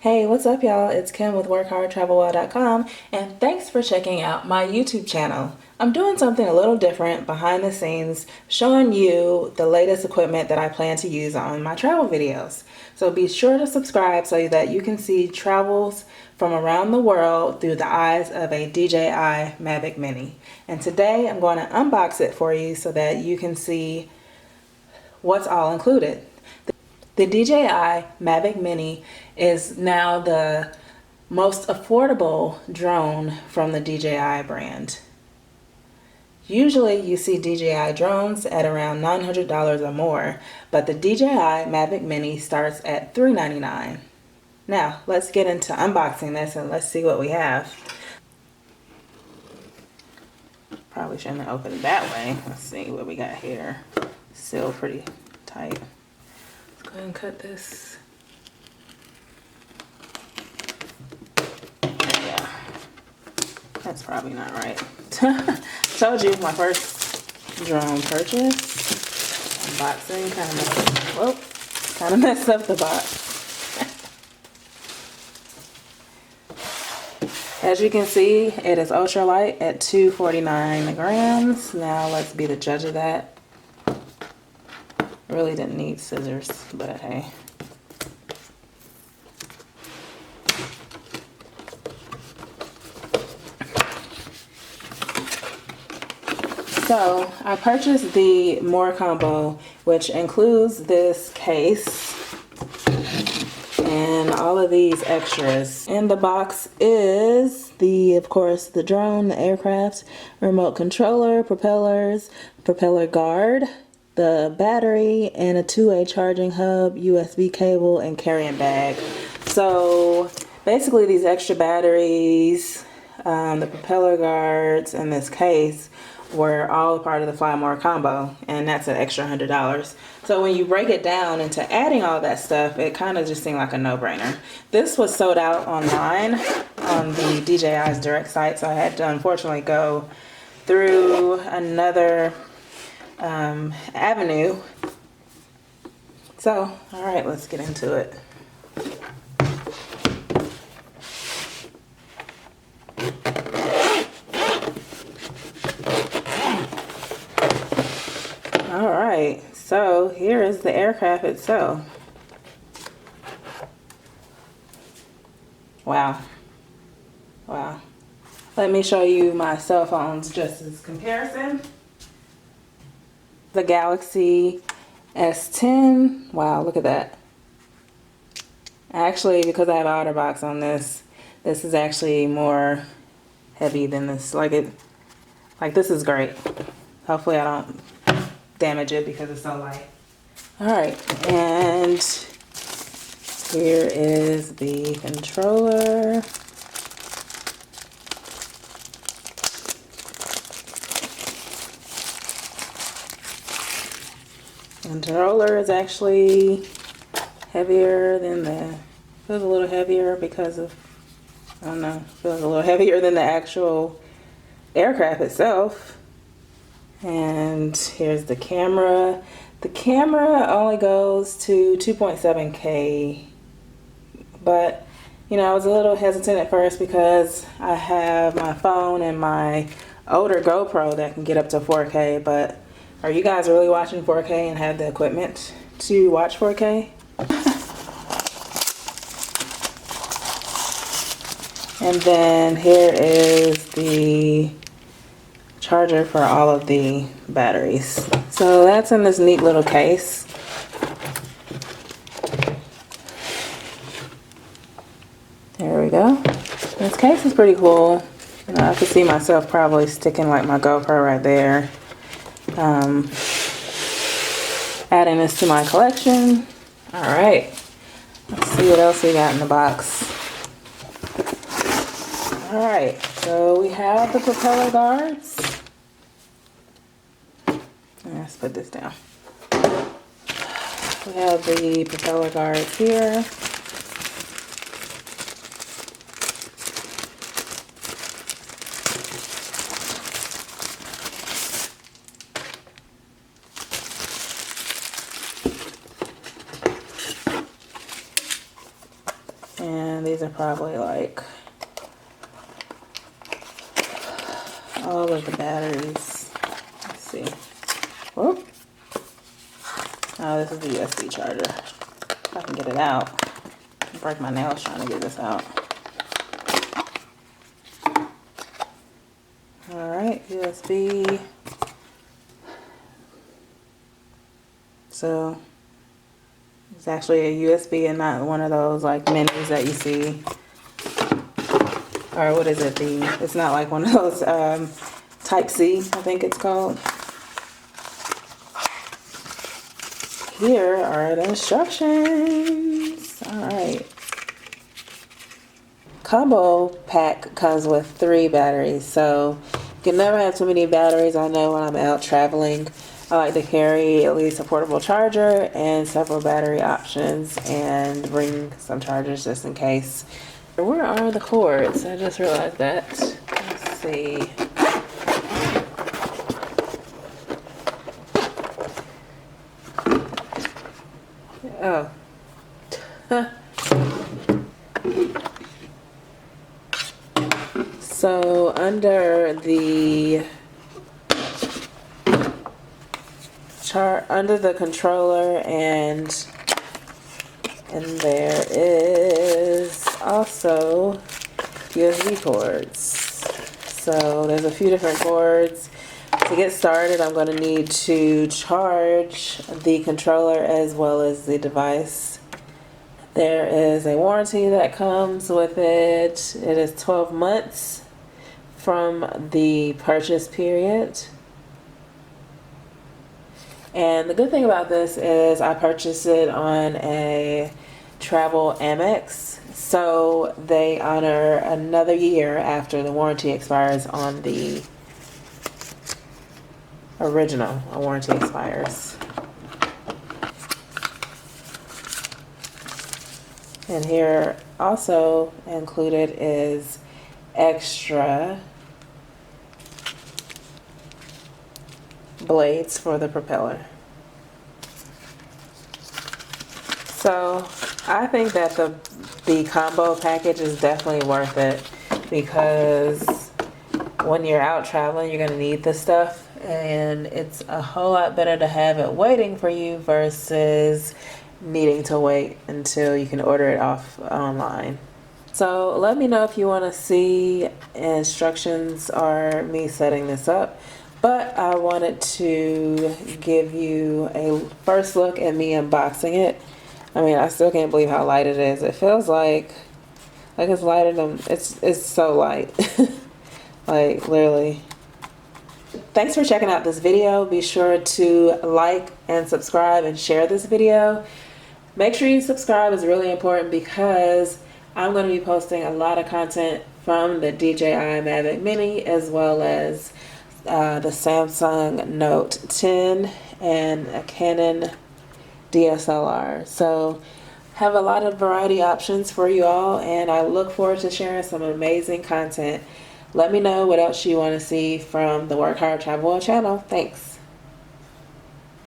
Hey, what's up, y'all? It's Kim with WorkHardTravelWell.com, and thanks for checking out my YouTube channel. I'm doing something a little different behind the scenes, showing you the latest equipment that I plan to use on my travel videos. So be sure to subscribe so that you can see travels from around the world through the eyes of a DJI Mavic Mini. And today I'm going to unbox it for you so that you can see what's all included. The DJI Mavic Mini is now the most affordable drone from the DJI brand. Usually you see DJI drones at around $900 or more, but the DJI Mavic Mini starts at $399. Now, let's get into unboxing this and let's see what we have. Probably shouldn't have opened it that way. Let's see what we got here. Still pretty tight. Go ahead and cut this. Yeah, that's probably not right. Told you, my first drone purchase. Unboxing kind of messed up the box. As you can see, it is ultralight at 249 grams. Now let's be the judge of that. Really didn't need scissors, but hey. So I purchased the More combo, which includes this case and all of these extras. In the box is of course, the drone, the aircraft, remote controller, propellers, propeller guard, the battery, and a 2-way charging hub, USB cable, and carrying bag. So basically these extra batteries, the propeller guards, and this case were all part of the Fly More combo, and that's an extra $100. So when you break it down into adding all that stuff, it kind of just seemed like a no-brainer. This was sold out online on the DJI's direct site, so I had to unfortunately go through another avenue. So, all right, let's get into it. All right, so here is the aircraft itself. Wow. Wow. Let me show you my cell phones just as comparison. The Galaxy S10. Wow, look at that. Actually, because I have an OtterBox on this is actually more heavy than this. Like this is great. Hopefully I don't damage it because it's so light. Alright, and here is the controller. The controller is actually heavier than feels a little heavier because of, I don't know, feels a little heavier than the actual aircraft itself. And here's the camera. The camera only goes to 2.7K, but you know, I was a little hesitant at first because I have my phone and my older GoPro that can get up to 4K, but are you guys really watching 4K and have the equipment to watch 4K? And then here is the charger for all of the batteries. So that's in this neat little case. There we go. This case is pretty cool. You know, I could see myself probably sticking like my GoPro right there. Adding this to my collection. All right, let's see what else we got in the box. All right, so we have the propeller guards. Let's put this down. We have the propeller guards here. And these are probably like all of the batteries. Let's see. Whoop. Oh, this is the USB charger. If I can get it out. I'll break my nails trying to get this out. Alright, USB. So it's actually a USB and not one of those like minis that you see. Or what is it? It's not like one of those Type C, I think it's called. Here are the instructions. Alright. Combo pack comes with 3 batteries, so you can never have too many batteries. I know when I'm out traveling, I like to carry at least a portable charger and several battery options and bring some chargers just in case. Where are the cords? I just realized that. Let's see. Oh. So under the controller and there is also USB cords. So there's a few different cords. To get started, I'm going to need to charge the controller as well as the device. There is a warranty that comes with it. It is 12 months from the purchase period. And the good thing about this is I purchased it on a travel Amex, so they honor another year after the warranty expires on the original warranty expires. And here also included is extra blades for the propeller. So I think that the combo package is definitely worth it, because when you're out traveling, you're going to need this stuff, and it's a whole lot better to have it waiting for you versus needing to wait until you can order it off online. So let me know if you want to see instructions or me setting this up. But I wanted to give you a first look at me unboxing it. I mean, I still can't believe how light it is. It feels like it's lighter than, it's so light. Like, literally. Thanks for checking out this video. Be sure to like and subscribe and share this video. Make sure you subscribe, is really important, because I'm going to be posting a lot of content from the DJI Mavic Mini as well as the Samsung Note 10 and a Canon DSLR. So have a lot of variety options for you all, and I look forward to sharing some amazing content. Let me know what else you want to see from the Work Hard Travel Well channel. Thanks.